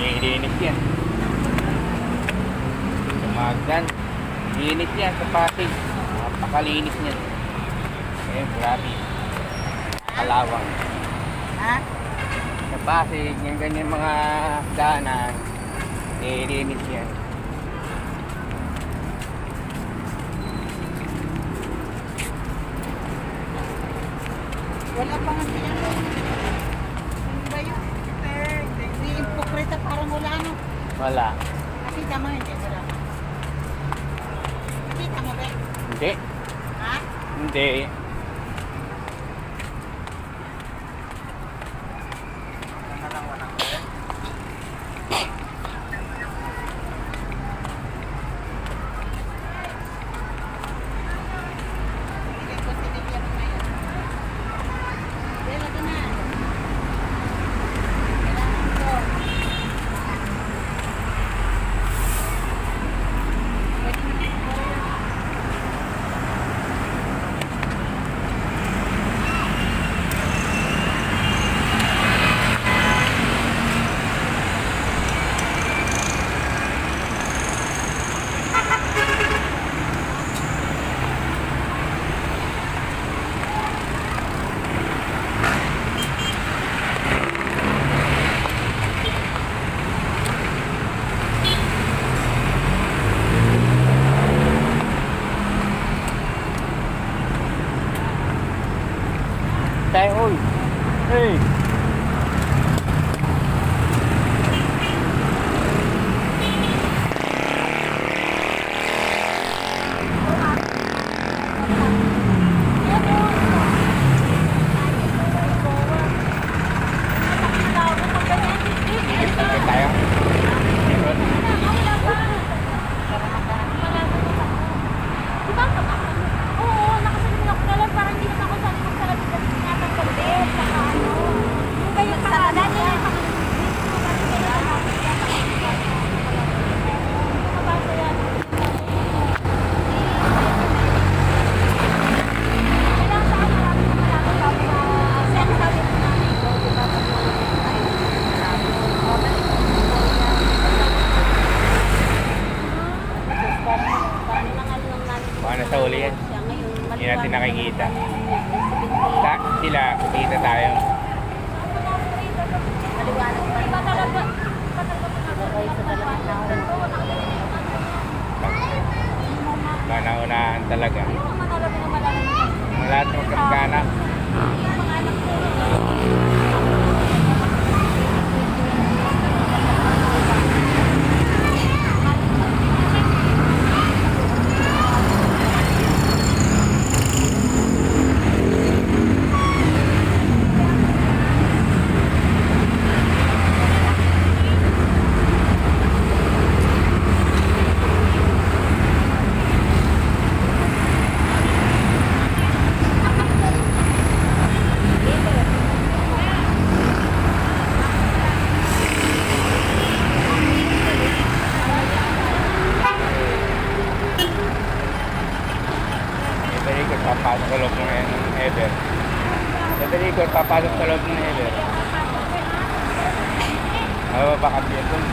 Nilinis yan. Dumagdan. Linis yan sa Pasig. Napakalinis niyan. Ayun, grabe. Kalawang. Ha? Sa Pasig, yung ganyan mga daanan, nilinis yan. Wala pa nga siya. Ano ba yun? Hindi impokrita parang wala ano. Wala. Nakita mo hindi wala. Nakita mo ba? Hindi. Ha? Hindi. Hindi ko sinigyan mo ngayon. Wala ka na. Kailangan ko. Pwede mo na ito. Tayo, oy. Hey. Tayo. Baka nasa uli yan. Hindi natin nakikita. Sila, kita tayo. Panaunahan talaga. Ang lahat ng kamag-anak. Papasok sa loob ng header. Ikot, papasok sa loob ng header. Mababakap yun doon.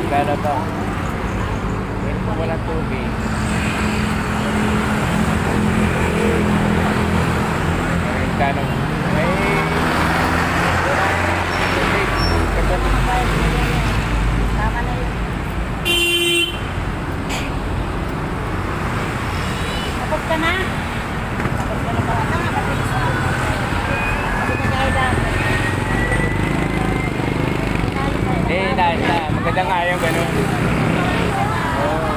Lalaba. Meron po walang tubig. Meron ka nung may tubig. Tama na yun. Tapos ka na? Tapos ka na pala. Mabilis na. Mabilis na dahil lang. Dahil maganda nga yung ganun. Oh.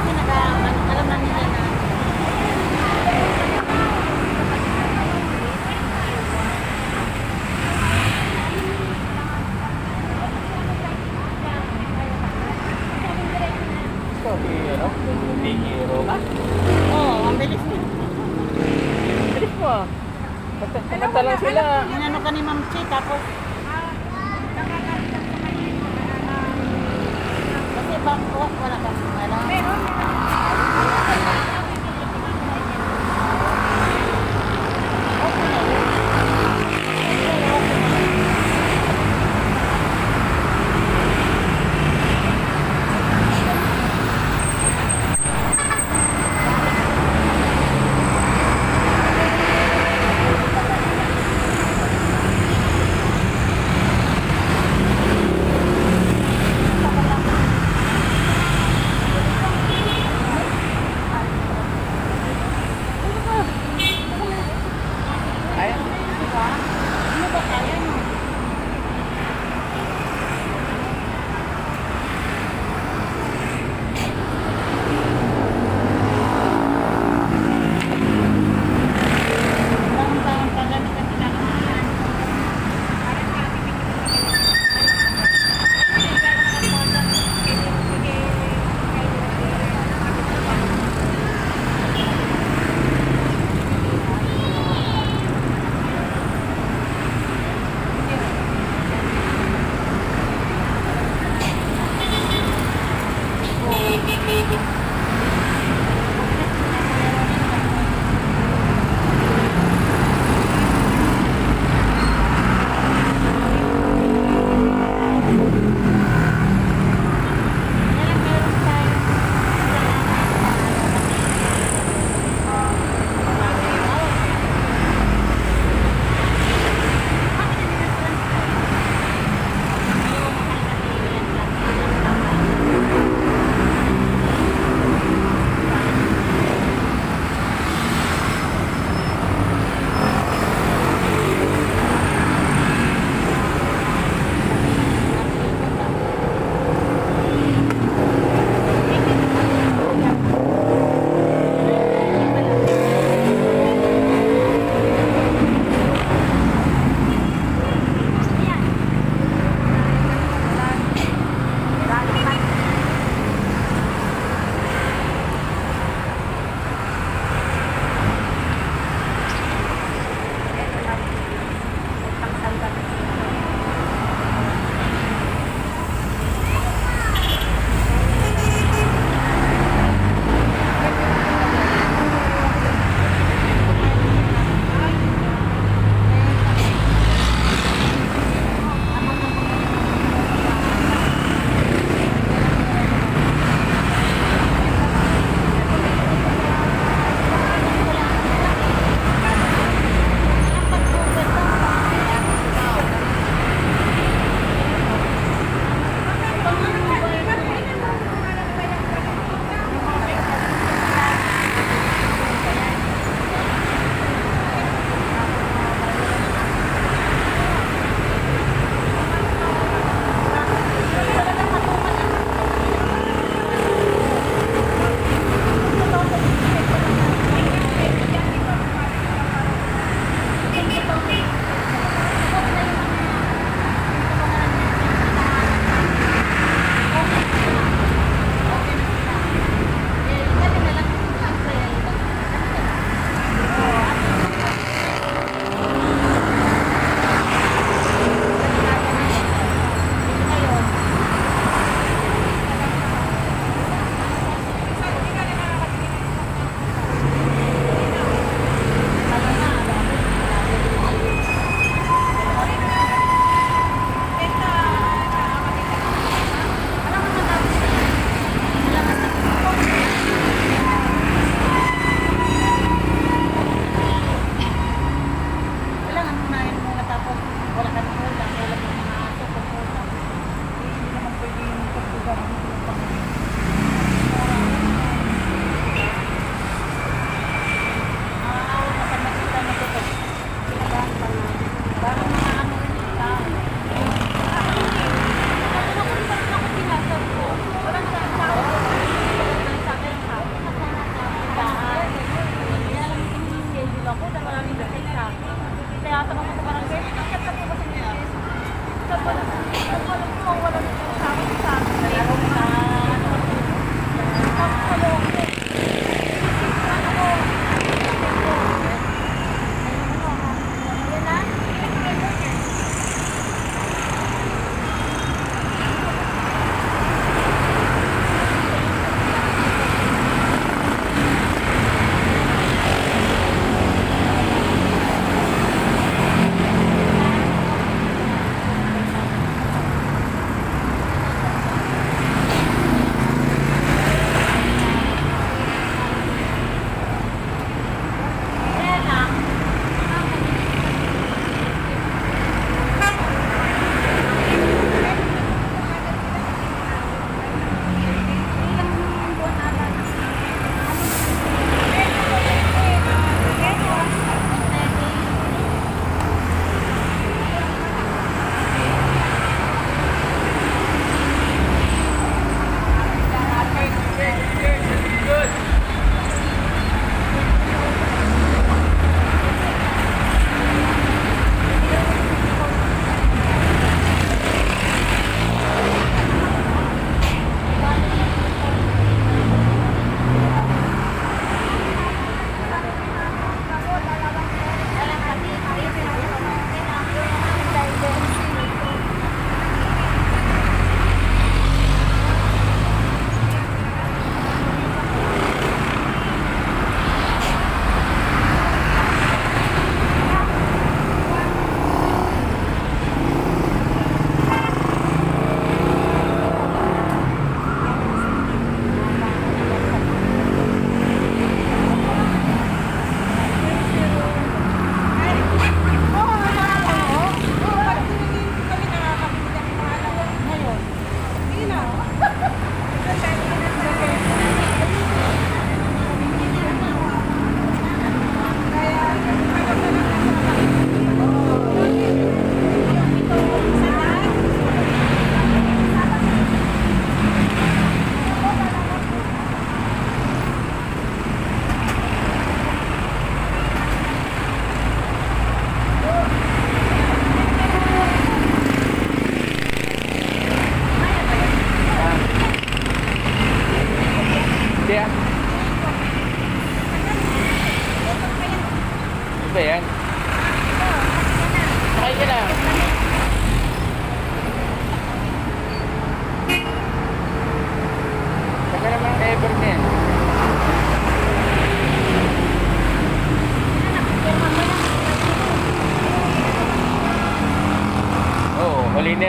Kasi alam lang nila na lang sila. Inano ka ni Ma'am Chi, tapos kasi Bangkok, wala kang ano. Meron.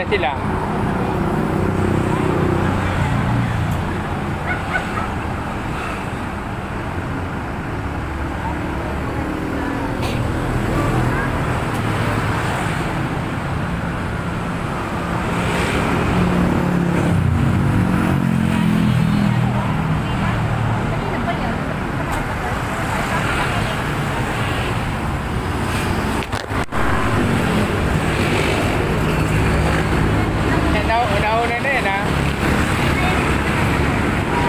yan sila. Una-una na yan, ha?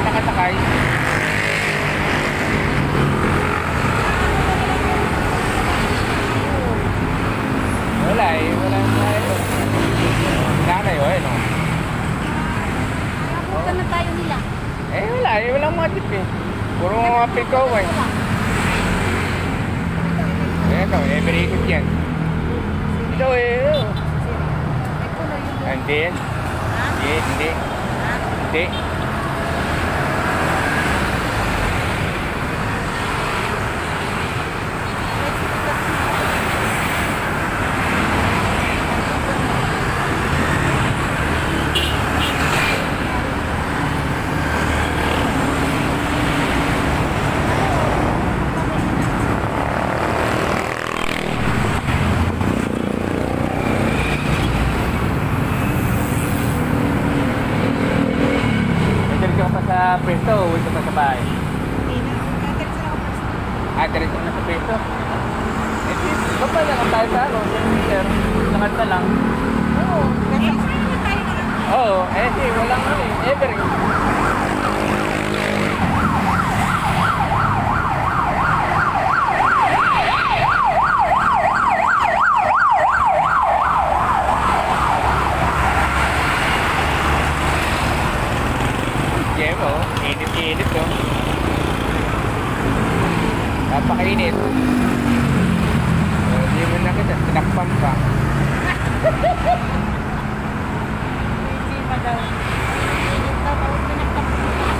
Nakasakay. Wala eh, wala na ito. Nanay, oh, eh, no? Punta na tayo nila. Eh, wala eh, walang mga tip eh. Puro mga pikaw eh. Ito, eh, very good yan. Ito eh, oh. Hindi yan. Ha? Hindi. Ha? Hindi. Sa pwesto, uwi ka pa sa bahay. Diretso na sa pwesto. Eh, baba lang tayo sa ano, meter. Lakad na lang. Oo. Kasi tayo na lang. Oo, eh di, walang ano eh, every. Oh, init-init oh. Napakainit. Hindi mo na kita, tinakpan pa. Hindi pa daw. Hindi pa daw pinagtapunan.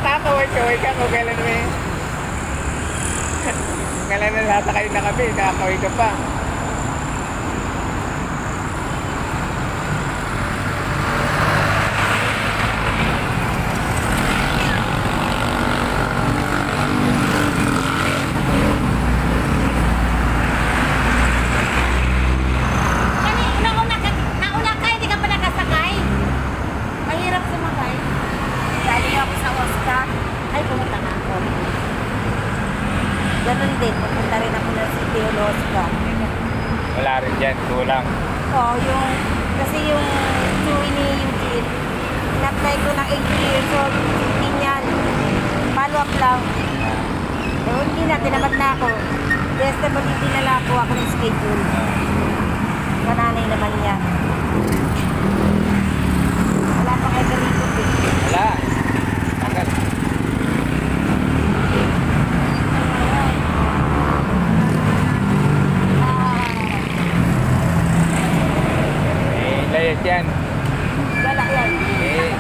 Kakaway ka kung kailan mo eh. Kailan na sasakay na kami, kakaway ka pa. Nauna ka, hindi ka pa nakasakay. Mahirap sumakay. Dali ako sa Oscar. Ay, pumunta na ako. Ganun din, pupunta rin ako ng City of Oscar. Wala rin dyan, kulang. Oo, kasi yung chewy ni Eugene, in-apply ko ng 18 years old, 15 yan. Follow up lang. Eh, hindi na, tinamad na ako. DSWD na lang ako ng schedule. Kananay naman yan. Wala pa kayo galikot eh. Wala. Tagal. Layas yan. Wala yan. Eh.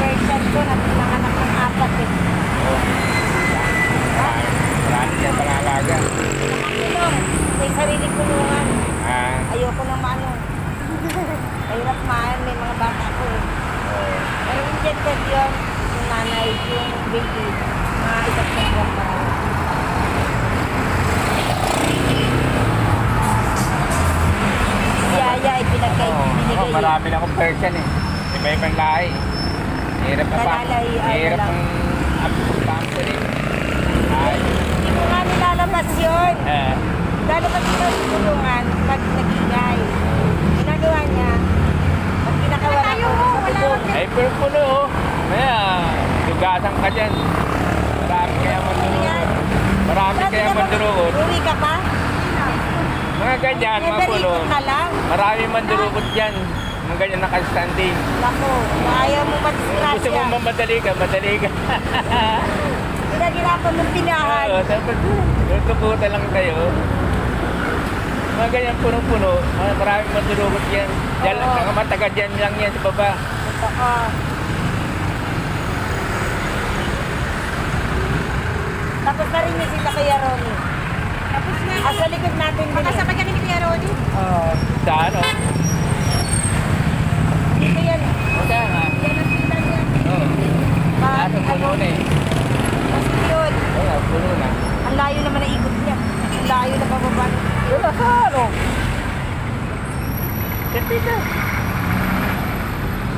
Version ko na pinanganak ng 4 eh. Marami dyan pangalaga. Nakakilong. May sarili kulungan. Ayoko nang maano. Mahirap maan, may mga bata ko eh. Pero injected yun, yung nanay, yung baby, mga isang buwan pa. Yaya, binigay. Marami na akong version eh. Iba-ibang lahi. Hirap na pa. Hirap ang pamper eh. Hindi ko nga nilalabas yun. Eh. Lalabas ko sa tulungan pag nag-ingay. Ginagawa niya, pag kinakawalan ko sa bubong. Ay, pero puno oh. Kaya, Hugasan ka dyan. Marami kaya mandurukot. Marami kaya mandurukot. Uwi ka pa? Mga ganyan, mga Never pulo. ikot ka lang. Marami mandurukot dyan. Mga ganyan nakastanding. Naku, ayaw mo Kung gusto madisgrasya. mo madali ka, madali ka. Pinagirapan mong pinahan. Oo, tapos tutukutan lang kayo. Mga ganyan puno-puno. Maraming mandurukot yan. Diyan lang, Oo. nakamataga dyan lang yan sa baba. Baka. Tapos na rin yung sila Kuya Ronnie. Tapos na. Sa likod natin din. Makasabay ka ni Kuya Ronnie. Oo. Sa ano? Dito yan. Kaya nga. Yan ang pintan niya. Oo. Nasa puno na eh. Kasi yun. Oo, puno na. Ang layo naman na ikot niya. Ang layo na pababa. Wala sa ano? Dito.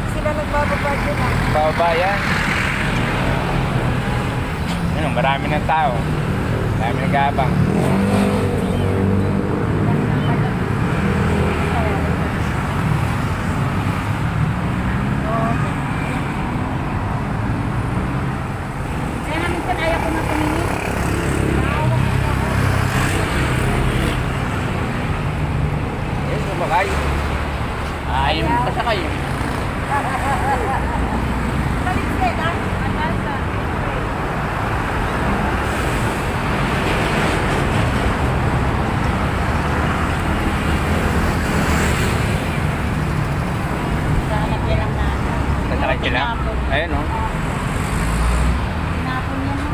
Sila nagbababa dyan ah. Bababa yan. Ano, marami ng tao. Marami nag-aabang. Kaya nga minsan ayaw ko na tumingin. Yes, sumakay. Ayaw mo pa siya kayo. Balik ah. Sana kailang na. Sasakay sila. Ayun o. Tinapon niya mo.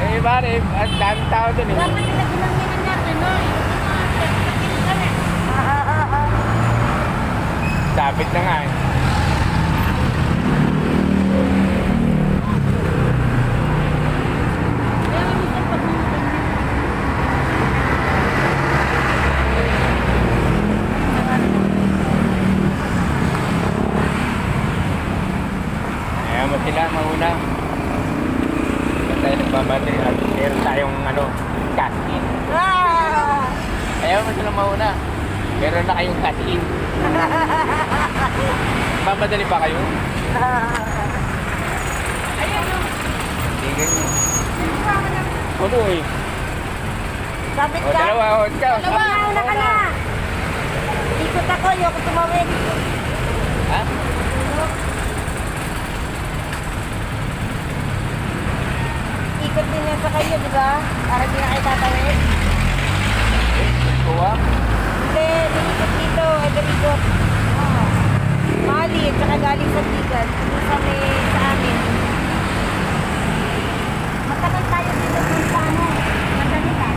Eh, pare, ang daming tao dun eh. Dapat pinagulangin natin, no? Sabit na nga eh. Kaya nga minsan pag Ayaw mo sila mauna. Kaya tayo nagbabati at meron tayong ano, cash-in. Ah! Ayaw mo sila mauna. Meron na kayong cash-in. Mamadali pa kayo? Ayun, no? Hindi ganyan. Kasama na. Ano eh? Sabit O, ka. dalawa. O, ikaw. Dalawa. Una ka na. Ikot ako, ayoko tumawid. Ha? Ikot din yan sa kayo, di ba? Para di na kayo tatawid. Kuha? Hindi, lumikot dito. Ay, lumikot. Mali, at saka galing sa Bigan. Dito sa may sa amin. Matagal tayo dito kung paano. Madali lang.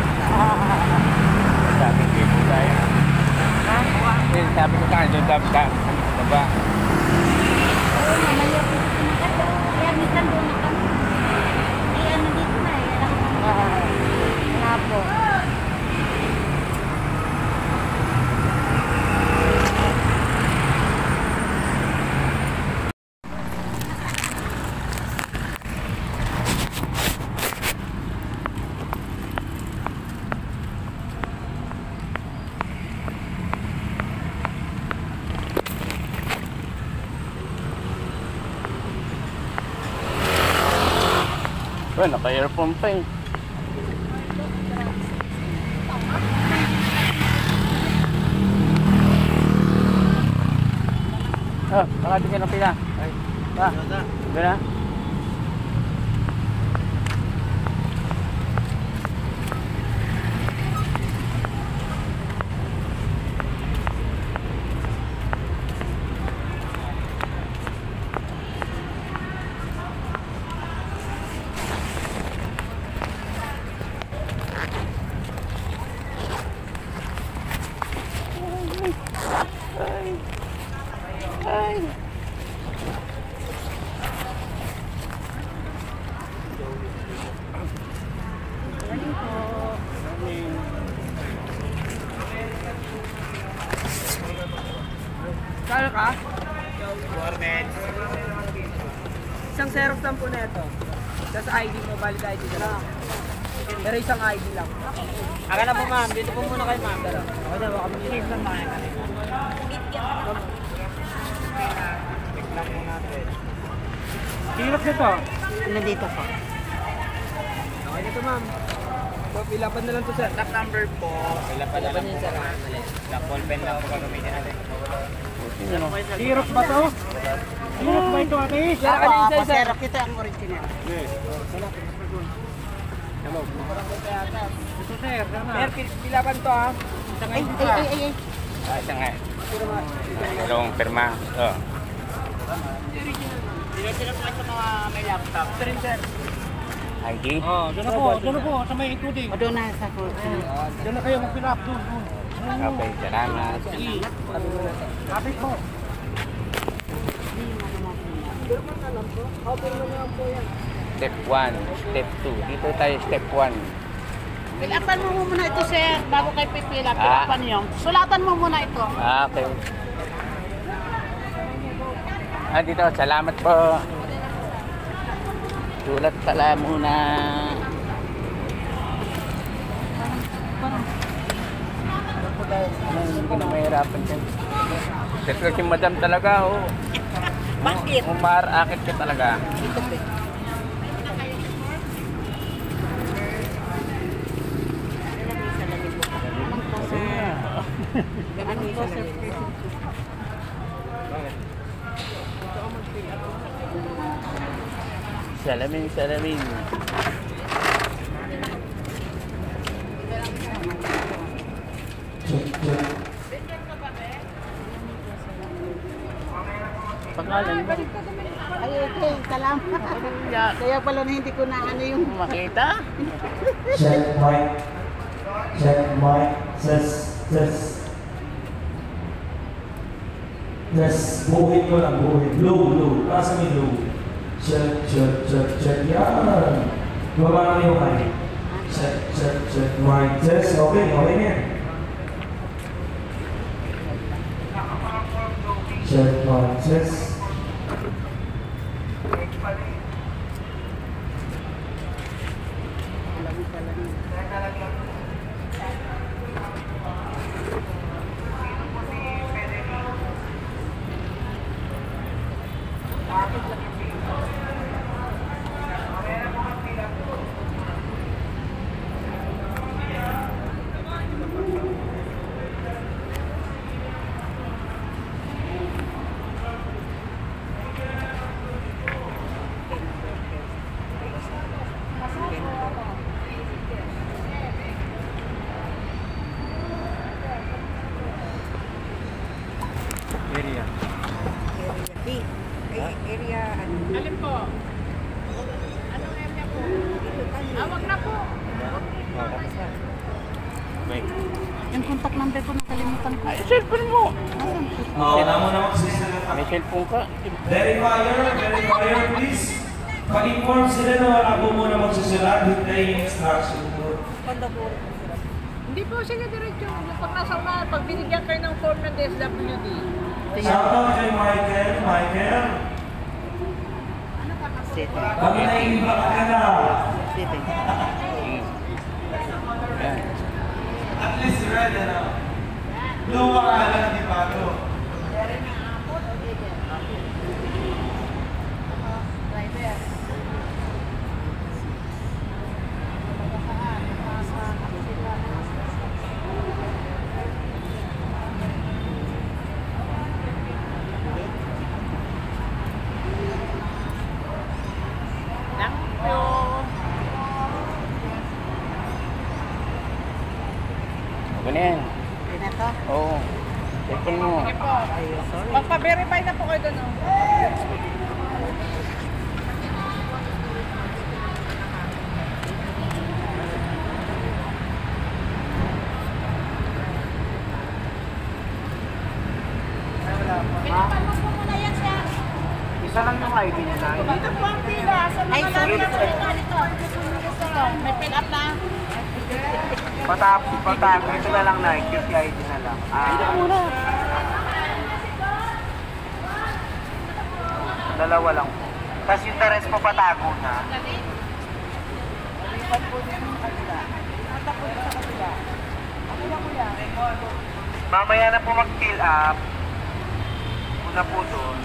Sabi ko po tayo. Ha? Eh, sabi ko tayo, doon sabi ka. Baba. Oo, mamaya ko dito na kato. Kaya minsan doon na kami. Eh, ano dito na eh. Alam ko na. Nga po. Well, naka-earphone pa eh. Oh, nakatingin ng pila. Ay, ba? Gana? Xerox lang po na ito. Tapos ID mo, valid ID na lang. Pero isang ID lang. Akala po ma'am, dito po muna kayo ma'am. Okay na, baka mag-save lang mga kanina. Tignan mo natin. Xerox ito. Nandito po. Okay na ito ma'am. So, pilapan na lang to sir. Tap number po. Pilapan na lang po. Ball pen lang po gagamitin natin. Xerox ba to? Xerox ba ito ate? Ako, Xerox. Ito ang original. Ito sir, sir, pilapan to ha. Ay. Isa nga. Dalawang pirma. Oh. Sila po sa mga may laptop. Ito rin sir. ID. Doon na po, sa may including. O doon na sa kurso. Doon na kayo mag-pilap, doon. Okay, salamat. Kapit po. Step 1, step 2. Dito tayo step 1. Pilapan mo muna ito, sir, bago kayo pipila. Pilapan niyo. Sulatan mo muna ito. Okay. Dito, salamat po. Sulat pala muna. Hindi ko na mahirapan dyan. Kasi si madam talaga, oh. Bakit? Umar-akit ka talaga. Salamin, salamin. Pangalan mo? Ay, okay, salamat. Kaya pala na hindi ko na ano yung... Makita? Check mic. Check mic. Test. Test. Test. Buuhin ko lang. Buuhin. Low. Pasa mo low. Check. Yan. Baba na yung mic. Check. Mic test. Okay na yan. Check mic test. Area. Area, ano? Alin po? Anong area po? Wag na po. Wait. Yung contact number ko nakalimutan ko. Ay, cellphone mo. Asan? Oo, na mo na magsisagot. May cellphone ka. Verifier, please. Pa-inform sila na wala po muna magsusulat. Hintayin yung instruction po. Hindi po, sige diretso. Yung pag nasa unahan, pag binigyan kayo ng form ng DSWD. Shoutout kay Michael. Pag naiiba ka na. Yan. At least red, ano? Blue ang alam, di ba? Ano na yan? Hindi na to. Oo. Cellphone mo. Sige po. Magpa-verify na po kayo doon. Pinapan mo po muna yan siya. Isa lang yung ID nila. Dito po ang pila. Sa mga Ay, sorry. dito. May fill up na. Patap, ito na lang na, QC ID na lang. Dalawa lang po. Tapos yung teres po patago na. Mamaya na po mag-fill up. Una po doon.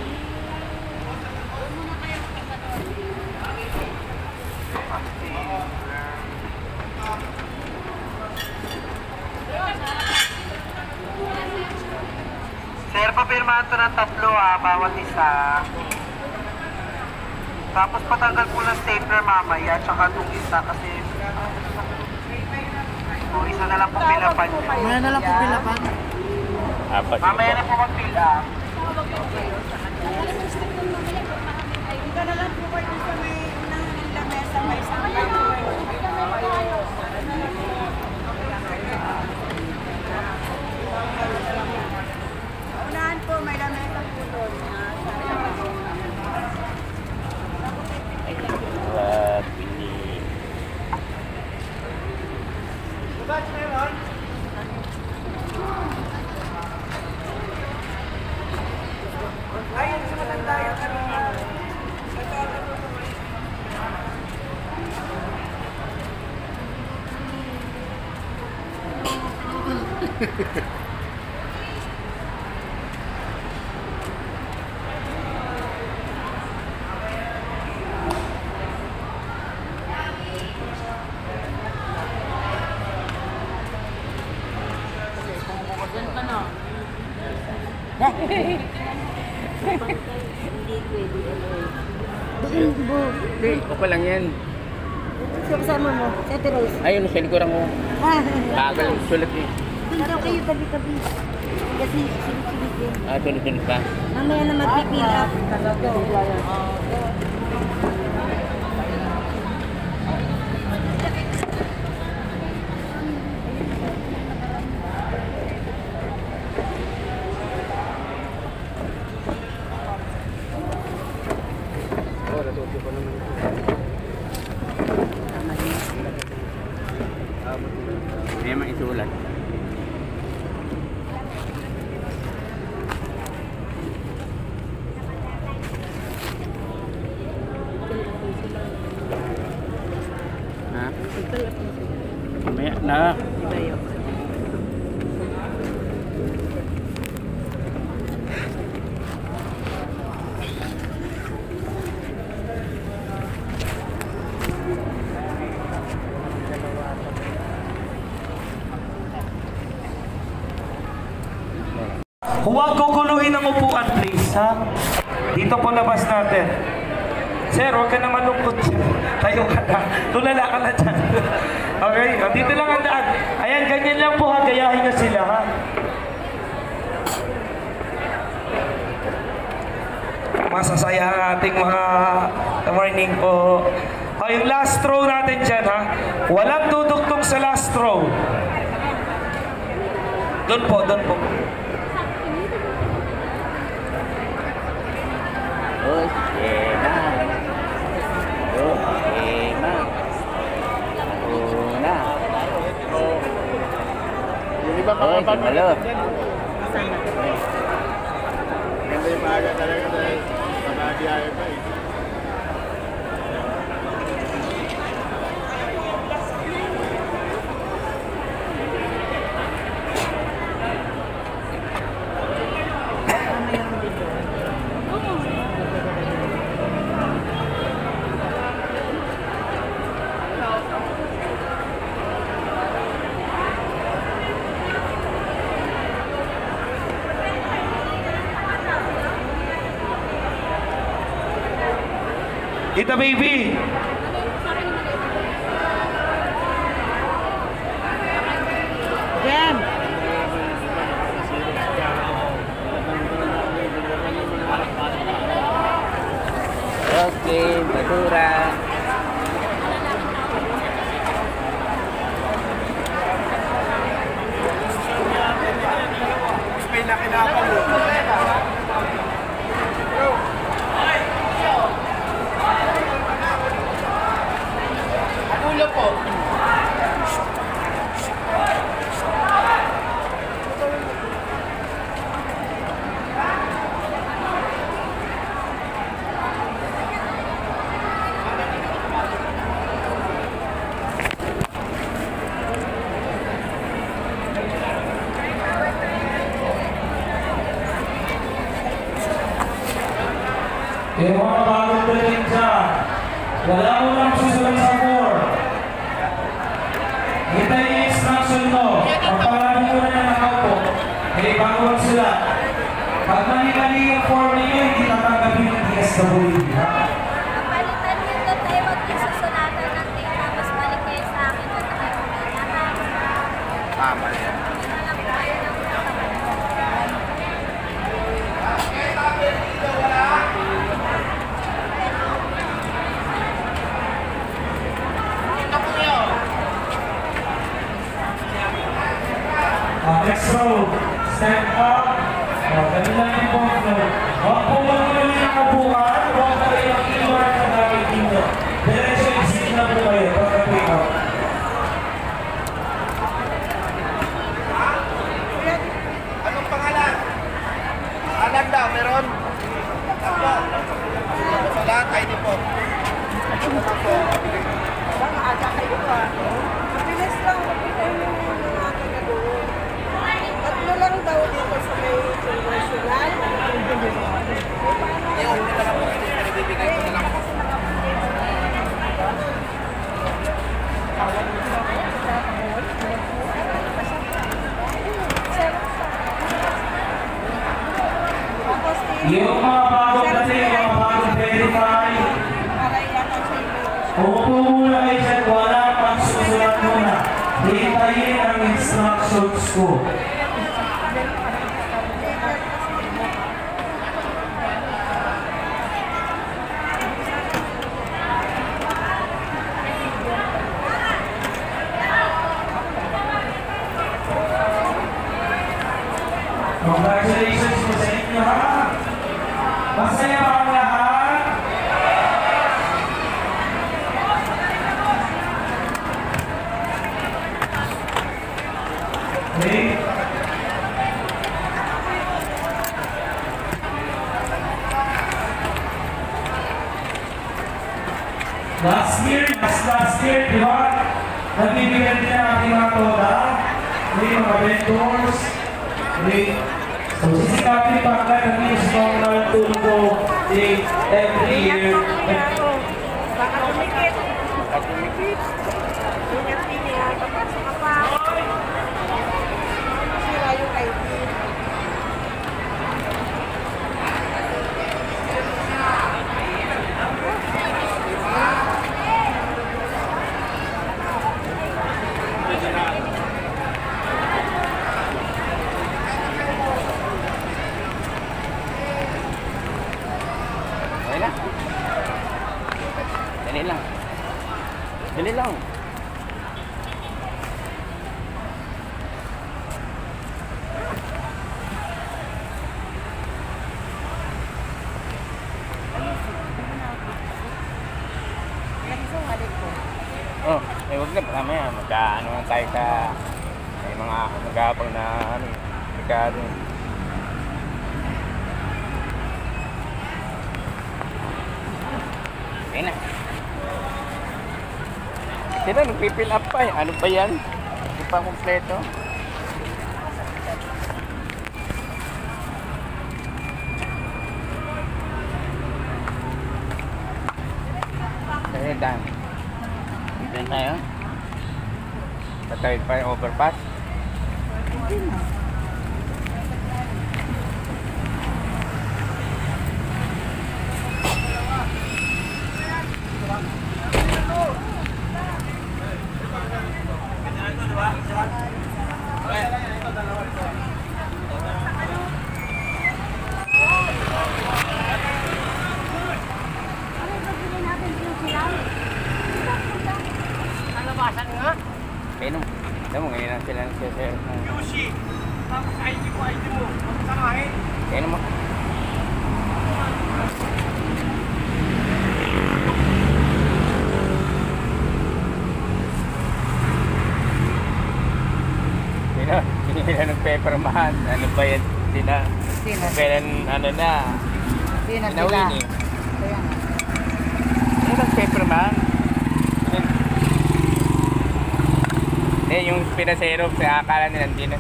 Sir, papirmahan to ng 3 bawat isa. Tapos patanggal po ng stapler mamaya, tsaka itong isa kasi isa na lang po pilapan. Mamaya na lang po pilapan. Apat. Mamaya na po mag-fill up. Ito na lang po kayo sa may unang lamesa, may isang unahan po, may lamesa po doon. Pili. Ayun, sumunod tayo kanina. Hindi, okay lang yan. Kasama mo, Ate Rose. Ayun, sa likuran ko. Bagal yung sulat eh. Doon daw kayo tabi-tabi. Kasi silip-silip din. Tulit-tulit pa. Mamaya na mag-fill up. May mga isulat. Ha? Mamaya na. Huwag guguluhin ang upuan, please, ha? Dito po labas natin. Sir, huwag ka na malungkot. Tayo ka na. Tulala ka na dyan. Okay, dito lang ang daan. Ayan, ganyan lang po, ha? Gayahin nyo sila, ha? Masasaya ang ating mga morning po. O, yung last row natin dyan, ha? Walang dudugtong sa last row. Doon po, doon po. Okay na. Okay na. Una. Yung iba mga Oy, malo. Ganda yung maaga talaga dahil mababiyaya pa eh. Ita baby. Jem! Okay, madura. May nakinakaw mo. Ulo po. Yung mga bagong dating dyan, wala mo lang susunod sa 4. Hintay yung instruction mo. Ang pangalan mo na nakaupo. Eh, bago sila. Pag mali-mali yung form ninyo, hindi tatanggapin ng DSWD, ha? Palitan niyo na tayo magsusunatan ng tape, tapos balik kayo sa akin at tayo magkakaroon. Tama yan. Next row, stand up. Ganun lang yung pong flow. Huwag po magmuli ng kabuhan. Huwag kayo yung iwan na gamit dito. Diretso exit na po kayo. Pagka-pick up. Anong pangalan? Alam daw, meron? Tatlo. Sa lahat, ID po. Baka aga kayo pa. Mabilis lang. Mabilis yung mga taga doon. Tatlo lang daw dito sa may international. Yung na lang po, pinibigay ko na lang po. Tapos Yung mga bagong dating, mga bagong verify. para yata sa iba. Umupo muna kayo dyan. Wala pang susunod muna. Hintayin ang instructions ko. Congratulations po sa inyo, ha? Masaya ba ang lahat? Okay. Last year, di ba? Nagbibigyan din ang ating mga toda. Okay, mga vendors. Okay. So, sisikapin pa agad ang minimum na tulong ko every year. Baka tumikit. Ingat-ingat. Papasok ka pa. Sira yung ID. Okay na. Dali lang. Dali lang. Oh, wag na. Mamaya, magka-ano lang tayo sa may mga magabang na ano, magkano. Okay na. Sila nagpipill up pa eh. Ano ba yan? Hindi pa kompleto. Kaya dan. Dito tayo. Tatawid pa yung overpass. Kaya nung, alam mo, ngayon lang sila nagsasayar ng... Yoshi! Tapos ID mo. Samahin. Kaya naman. Sino nagpepermahan? Ano ba yan? Sina? Kailan ano na? Sinawin eh. Sino nagpepermahan? Eh, yung pinasero, sa akala nila hindi na.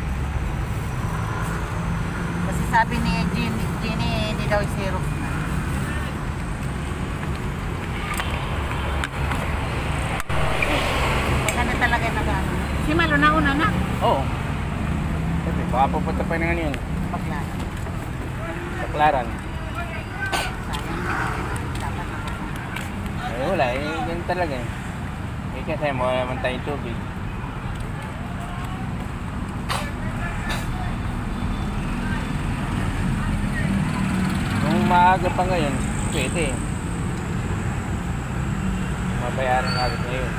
Kasi sabi ni Jenny, hindi daw Xerox na. nauna na. Oo. Kasi baka pupunta pa na yun. Bakla. Baklaran. Sayang na. Dapat ako. Eh wala, ganun talaga eh. Eh kasi wala naman tayong tubig. Kung maaga pa ngayon, pwede. Mabayaran na agad ngayon.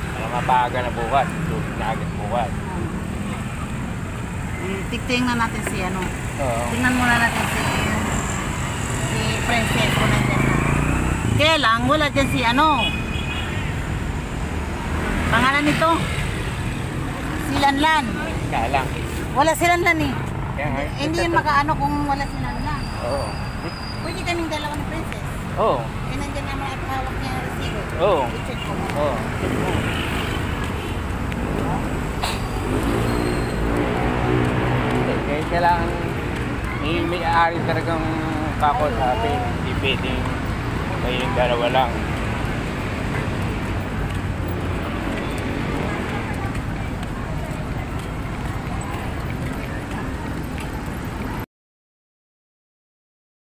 Para mapaga na bukas, tubig na agad bukas. Tingnan natin si ano. Oo. Tingnan muna natin si Princess kung nandyan na. Kaya lang, wala dyan si ano. Pangalan nito? Si Lanlan. Kaya lang. Wala si Lanlan eh. Kaya nga. Hindi yun makaano kung wala si Lanlan. Oo. Pwede kaming dalawa ni Princess. Oo. Eh, nandyan naman at hawak niya ang receiver. Oo. I-check ko. Oo. Kaya kailangan may ari talagang kakusapin. Hindi pwedeng kayong dalawa lang.